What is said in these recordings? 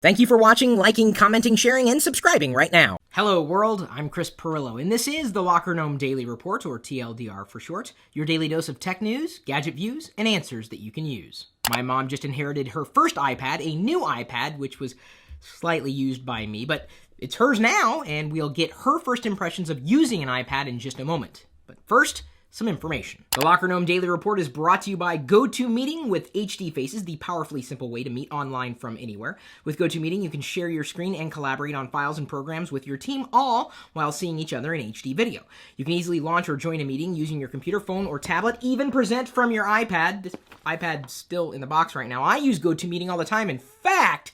Thank you for watching, liking, commenting, sharing, and subscribing right now. Hello world, I'm Chris Pirillo, and this is the Locker Gnome Daily Report, or TLDR for short, your daily dose of tech news, gadget views, and answers that you can use. My mom just inherited her first iPad, a new iPad, which was slightly used by me, but it's hers now, and we'll get her first impressions of using an iPad in just a moment. But first, some information. The Locker Gnome Daily Report is brought to you by GoToMeeting with HD Faces, the powerfully simple way to meet online from anywhere. With GoToMeeting, you can share your screen and collaborate on files and programs with your team, all while seeing each other in HD video. You can easily launch or join a meeting using your computer, phone, or tablet, even present from your iPad. This iPad's still in the box right now. I use GoToMeeting all the time. In fact,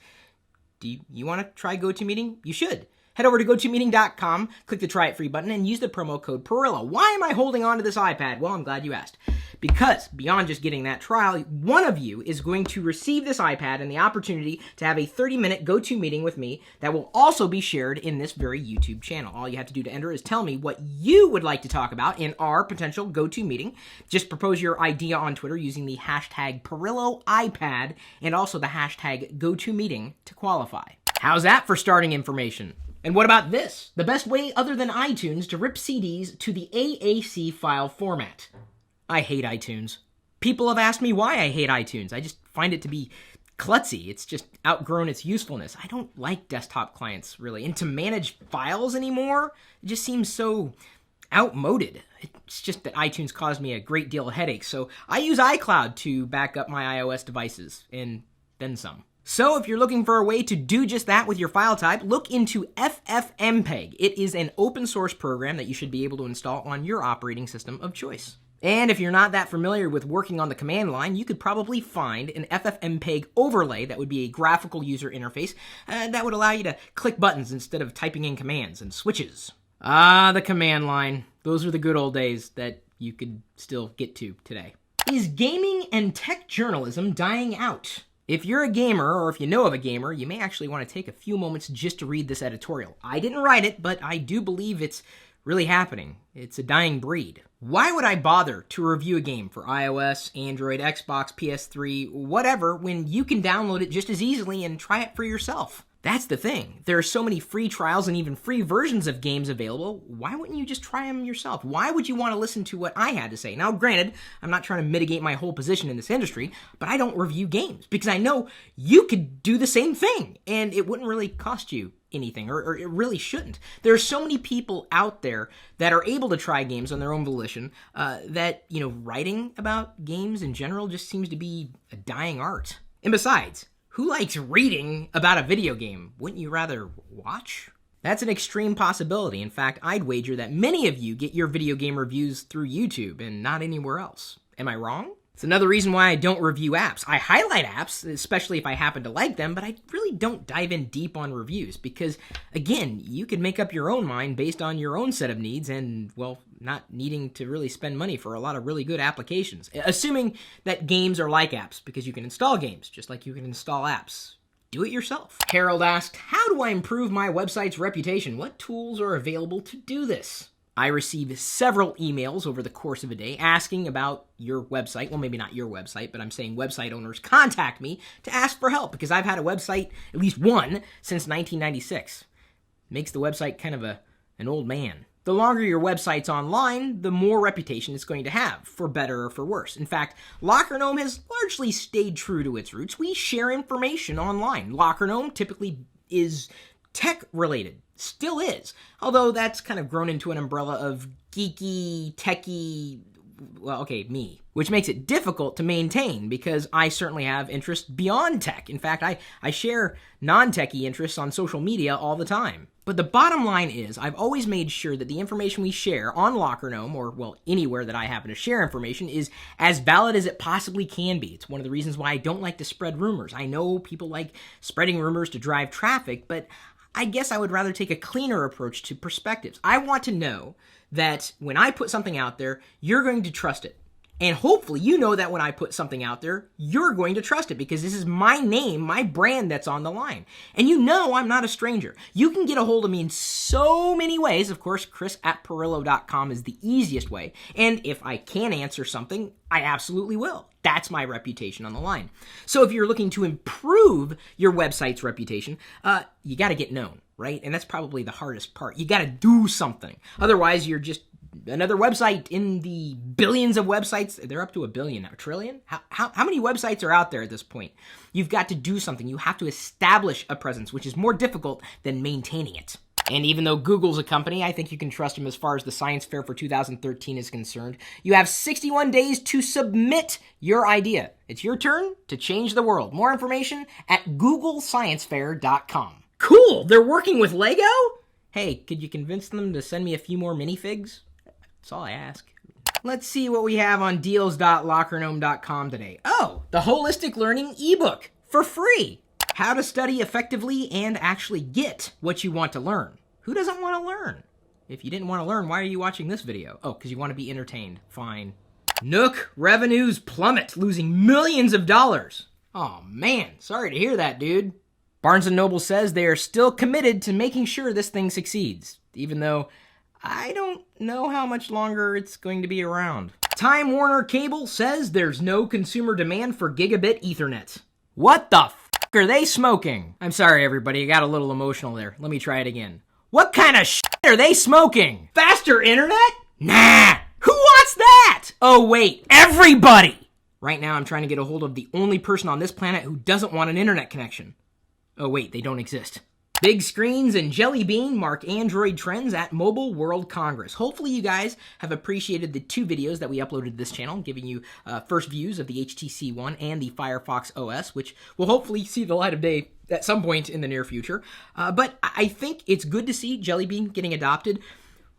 do you want to try GoToMeeting? You should. Head over to GoToMeeting.com, click the Try It Free button, and use the promo code Pirillo. Why am I holding on to this iPad? Well, I'm glad you asked. Because beyond just getting that trial, one of you is going to receive this iPad and the opportunity to have a 30-minute GoToMeeting with me that will also be shared in this very YouTube channel. All you have to do to enter is tell me what you would like to talk about in our potential GoToMeeting. Just propose your idea on Twitter using the hashtag PirilloIPad and also the hashtag GoToMeeting to qualify. How's that for starting information? And what about this? The best way other than iTunes to rip CDs to the AAC file format. I hate iTunes. People have asked me why I hate iTunes. I just find it to be klutzy. It's just outgrown its usefulness. I don't like desktop clients, really. And to manage files anymore, it just seems so outmoded. It's just that iTunes caused me a great deal of headaches. So I use iCloud to back up my iOS devices, and then some. So if you're looking for a way to do just that with your file type, look into FFmpeg. It is an open source program that you should be able to install on your operating system of choice. And if you're not that familiar with working on the command line, you could probably find an FFmpeg overlay that would be a graphical user interface that would allow you to click buttons instead of typing in commands and switches. Ah, the command line. Those are the good old days that you could still get to today. Is gaming and tech journalism dying out? If you're a gamer, or if you know of a gamer, you may actually want to take a few moments just to read this editorial. I didn't write it, but I do believe it's really happening. It's a dying breed. Why would I bother to review a game for iOS, Android, Xbox, PS3, whatever, when you can download it just as easily and try it for yourself? That's the thing. There are so many free trials and even free versions of games available. Why wouldn't you just try them yourself? Why would you want to listen to what I had to say? Now, granted, I'm not trying to mitigate my whole position in this industry, but I don't review games because I know you could do the same thing and it wouldn't really cost you anything, or it really shouldn't. There are so many people out there that are able to try games on their own volition that, writing about games in general just seems to be a dying art. And besides, who likes reading about a video game? Wouldn't you rather watch? That's an extreme possibility. In fact, I'd wager that many of you get your video game reviews through YouTube and not anywhere else. Am I wrong? It's another reason why I don't review apps. I highlight apps, especially if I happen to like them, but I really don't dive in deep on reviews because, again, you can make up your own mind based on your own set of needs and, well, not needing to really spend money for a lot of really good applications. Assuming that games are like apps, because you can install games just like you can install apps. Do it yourself. Harold asked, how do I improve my website's reputation? What tools are available to do this? I received several emails over the course of a day asking about your website. Well, maybe not your website, but I'm saying website owners contact me to ask for help because I've had a website, at least one, since 1996. Makes the website kind of an old man. The longer your website's online, the more reputation it's going to have, for better or for worse. In fact, Locker Gnome has largely stayed true to its roots. We share information online. Locker Gnome typically is tech-related. Still is. Although that's kind of grown into an umbrella of geeky, techie, well, okay, me. Which makes it difficult to maintain because I certainly have interests beyond tech. In fact, I share non-techie interests on social media all the time. But the bottom line is, I've always made sure that the information we share on Locker Gnome, or, well, anywhere that I happen to share information, is as valid as it possibly can be. It's one of the reasons why I don't like to spread rumors. I know people like spreading rumors to drive traffic, but I guess I would rather take a cleaner approach to perspectives. I want to know that when I put something out there, you're going to trust it. And hopefully you know that when I put something out there, you're going to trust it because this is my name, my brand that's on the line. And you know I'm not a stranger. You can get a hold of me in so many ways. Of course, chris@pirillo.com is the easiest way. And if I can answer something, I absolutely will. That's my reputation on the line. So if you're looking to improve your website's reputation, you got to get known, right? And that's probably the hardest part. You got to do something. Otherwise, you're just another website in the billions of websites. They're up to a billion now. A trillion? How many websites are out there at this point? You've got to do something. You have to establish a presence, which is more difficult than maintaining it. And even though Google's a company, I think you can trust them as far as the science fair for 2013 is concerned. You have 61 days to submit your idea. It's your turn to change the world. More information at googlesciencefair.com. Cool! They're working with Lego? Hey, could you convince them to send me a few more minifigs? That's all I ask. Let's see what we have on deals.lockergnome.com today. Oh, the Holistic Learning ebook for free. How to study effectively and actually get what you want to learn. Who doesn't want to learn? If you didn't want to learn, why are you watching this video? Oh, because you want to be entertained. Fine. Nook revenues plummet, losing millions of dollars. Oh man, sorry to hear that, dude. Barnes & Noble says they are still committed to making sure this thing succeeds, even though I don't know how much longer it's going to be around. Time Warner Cable says there's no consumer demand for Gigabit Ethernet. What the f*** are they smoking? I'm sorry, everybody. I got a little emotional there. Let me try it again. What kind of shit are they smoking? Faster internet? Nah. Who wants that? Oh, wait. Everybody! Right now, I'm trying to get a hold of the only person on this planet who doesn't want an internet connection. Oh, wait. They don't exist. Big screens and Jelly Bean mark Android trends at Mobile World Congress. Hopefully you guys have appreciated the 2 videos that we uploaded to this channel, giving you first views of the HTC One and the Firefox OS, which will hopefully see the light of day at some point in the near future. But I think it's good to see Jelly Bean getting adopted.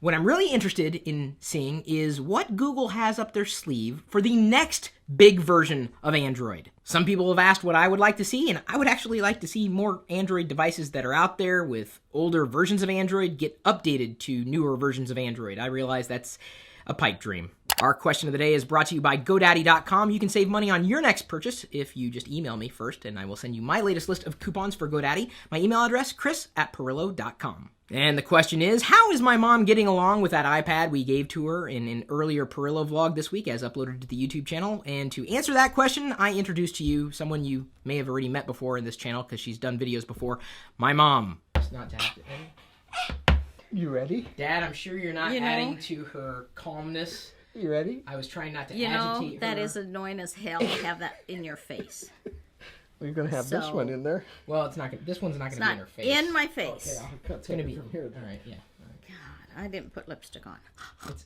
What I'm really interested in seeing is what Google has up their sleeve for the next big version of Android. Some people have asked what I would like to see, and I would actually like to see more Android devices that are out there with older versions of Android get updated to newer versions of Android. I realize that's a pipe dream. Our question of the day is brought to you by GoDaddy.com. You can save money on your next purchase if you just email me first, and I will send you my latest list of coupons for GoDaddy. My email address, chris@pirillo.com. And the question is, how is my mom getting along with that iPad we gave to her in an earlier Pirillo vlog this week as uploaded to the YouTube channel? And to answer that question, I introduce to you someone you may have already met before in this channel because she's done videos before, my mom. It's not to have to. You ready? Dad, I'm sure you're not adding to her calmness. You ready? I was trying not to agitate her. You know, that is annoying as hell to have that in your face. Well, you're going to have this one in there. Well, it's not. This one's not going to be in her face. In my face. Okay, I'll cut it's going to be from here. All right, yeah. All right. God, I didn't put lipstick on.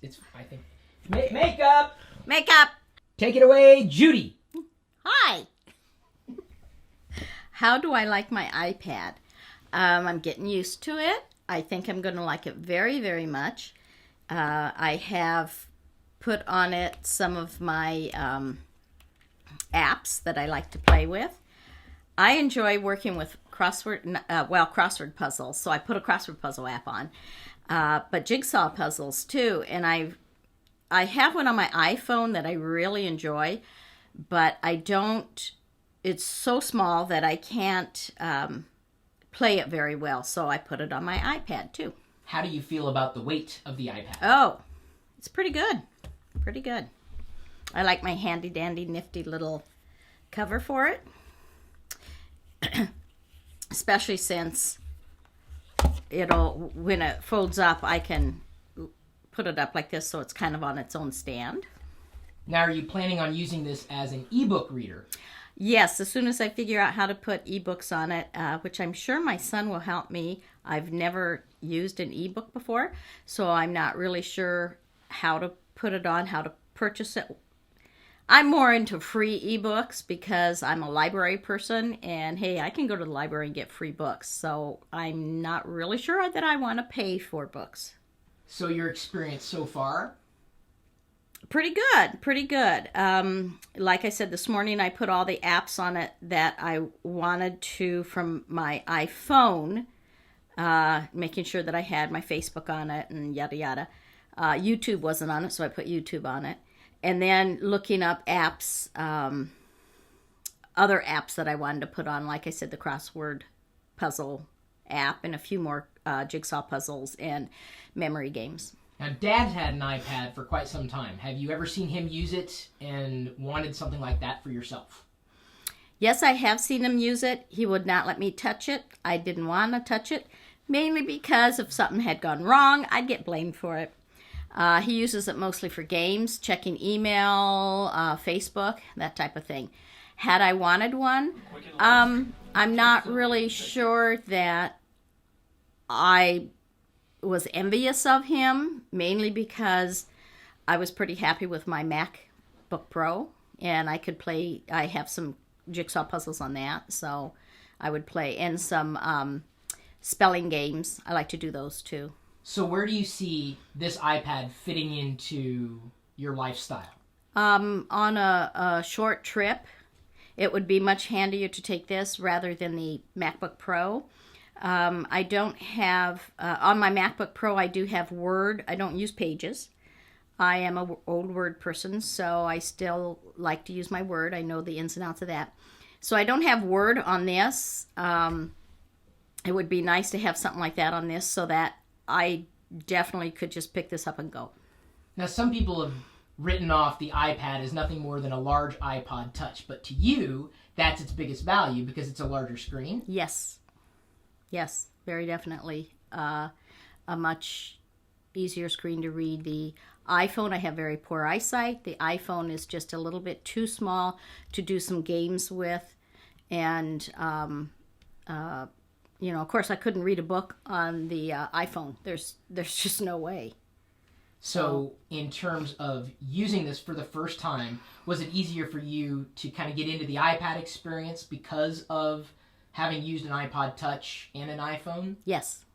It's I think. Makeup! Makeup! Take it away, Judy! Hi! How do I like my iPad? I'm getting used to it. I think I'm going to like it very, very much. I have put on it some of my apps that I like to play with. I enjoy working with crossword puzzles, so I put a crossword puzzle app on, but jigsaw puzzles too. And I have one on my iPhone that I really enjoy, but I don't. It's so small that I can't play it very well, so I put it on my iPad too. How do you feel about the weight of the iPad? Oh, it's pretty good. Pretty good. I like my handy dandy nifty little cover for it. Especially since when it folds up, I can put it up like this so it's kind of on its own stand. Now, are you planning on using this as an ebook reader? Yes, as soon as I figure out how to put ebooks on it, which I'm sure my son will help me. I've never used an ebook before, so I'm not really sure how to put it on, how to purchase it. I'm more into free ebooks because I'm a library person, and hey, I can go to the library and get free books, so I'm not really sure that I want to pay for books. So your experience so far? Pretty good, pretty good. Like I said, this morning I put all the apps on it that I wanted to from my iPhone, making sure that I had my Facebook on it and yada yada. YouTube wasn't on it, so I put YouTube on it. And then looking up apps, other apps that I wanted to put on, like I said, the crossword puzzle app and a few more jigsaw puzzles and memory games. Now, Dad's had an iPad for quite some time. Have you ever seen him use it and wanted something like that for yourself? Yes, I have seen him use it. He would not let me touch it. I didn't want to touch it, mainly because if something had gone wrong, I'd get blamed for it. He uses it mostly for games, checking email, Facebook, that type of thing. Had I wanted one, I'm not really sure that I was envious of him, mainly because I was pretty happy with my MacBook Pro, and I have some jigsaw puzzles on that, so I would play, and some spelling games. I like to do those too. So where do you see this iPad fitting into your lifestyle? On a short trip, it would be much handier to take this rather than the MacBook Pro. I don't have, on my MacBook Pro, I do have Word. I don't use Pages. I am an old Word person, so I still like to use my Word. I know the ins and outs of that. So I don't have Word on this. It would be nice to have something like that on this so that I definitely could just pick this up and go. Now, some people have written off the iPad as nothing more than a large iPod Touch, but to you, that's its biggest value because it's a larger screen. Yes. Yes, very definitely. A much easier screen to read. The iPhone, I have very poor eyesight. The iPhone is just a little bit too small to do some games with. And, of course, I couldn't read a book on the iPhone. There's just no way. So in terms of using this for the first time, was it easier for you to kind of get into the iPad experience because of having used an iPod Touch and an iPhone? Yes.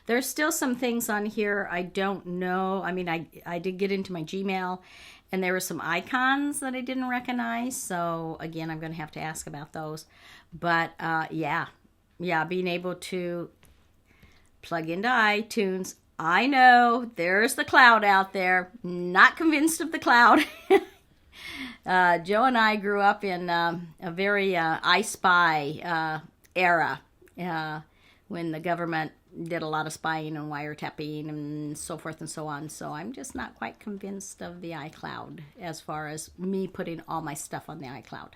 There's still some things on here I don't know. I mean, I did get into my Gmail, and there were some icons that I didn't recognize. So, again, I'm going to have to ask about those. But, yeah, being able to plug into iTunes. I know there's the cloud out there. Not convinced of the cloud. Joe and I grew up in a very I Spy era when the government did a lot of spying and wiretapping and so forth and so on. So I'm just not quite convinced of the iCloud as far as me putting all my stuff on the iCloud.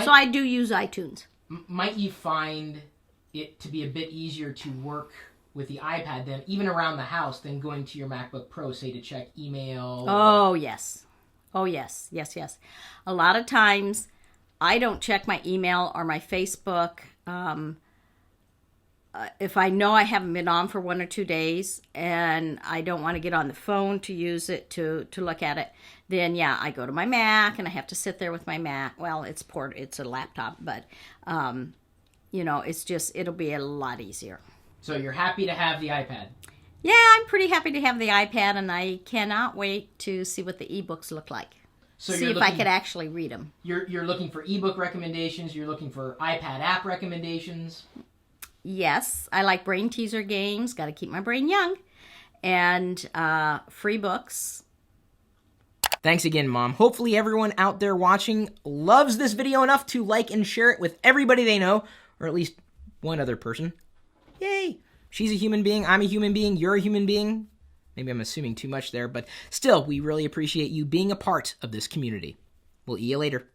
So I do use iTunes. Might you find it to be a bit easier to work with the iPad then, even around the house, than going to your MacBook Pro, say, to check email? Oh, yes. A lot of times, I don't check my email or my Facebook. If I know I haven't been on for 1 or 2 days and I don't want to get on the phone to use it, to look at it, then yeah, I go to my Mac and I have to sit there with my Mac. Well, it's a laptop, but it'll be a lot easier. So you're happy to have the iPad? Yeah, I'm pretty happy to have the iPad, and I cannot wait to see what the ebooks look like. So see if I could actually read them. You're looking for ebook recommendations. You're looking for iPad app recommendations. Yes, I like brain teaser games. Got to keep my brain young. And free books. Thanks again, Mom. Hopefully everyone out there watching loves this video enough to like and share it with everybody they know, or at least one other person. Yay! She's a human being, I'm a human being, you're a human being. Maybe I'm assuming too much there, but still, we really appreciate you being a part of this community. We'll see you later.